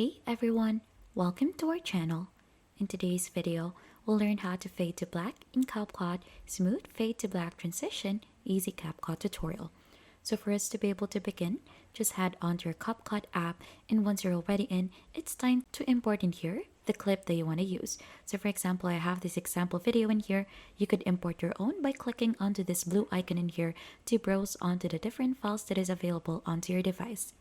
Hey everyone, welcome to our channel. In today's video, we'll learn how to fade to black in CapCut, smooth fade to black transition, easy CapCut tutorial. So for us to be able to begin, just head onto your CapCut app, and once you're already in, it's time to import in here the clip that you want to use. So for example, I have this example video in here. You could import your own by clicking onto this blue icon in here to browse onto the different files that is available onto your device.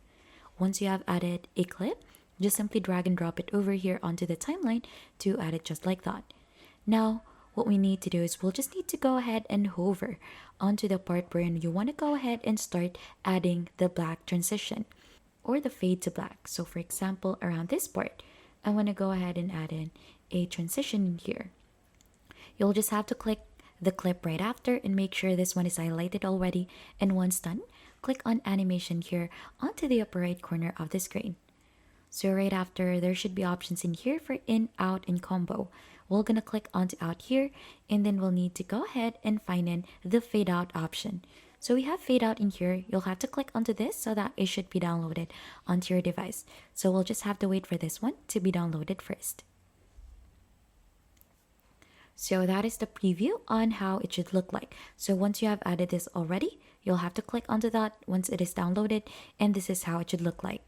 Once you have added a clip, just simply drag and drop it over here onto the timeline to add it just like that. Now, what we need to do is we'll just need to go ahead and hover onto the part where you want to go ahead and start adding the black transition or the fade to black. So for example, around this part, I want to go ahead and add in a transition in here. You'll just have to click the clip right after and make sure this one is highlighted already. And once done, click on animation here onto the upper right corner of the screen. So right after, there should be options in here for in, out, and combo. We're gonna click onto out here, and then we'll need to go ahead and find in the fade out option. So we have fade out in here. You'll have to click onto this so that it should be downloaded onto your device. So we'll just have to wait for this one to be downloaded first. So that is the preview on how it should look like. So once you have added this already, you'll have to click onto that once it is downloaded, and this is how it should look like.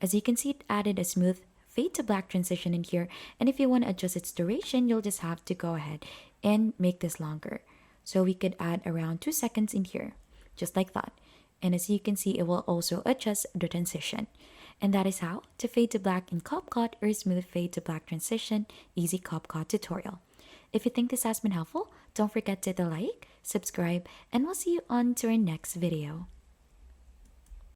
As you can see, it added a smooth fade to black transition in here, and if you want to adjust its duration, you'll just have to go ahead and make this longer. So we could add around 2 seconds in here, just like that. And as you can see, it will also adjust the transition. And that is how to fade to black in CapCut or smooth fade to black transition, easy CapCut tutorial. If you think this has been helpful, don't forget to hit the like, subscribe, and we'll see you on to our next video.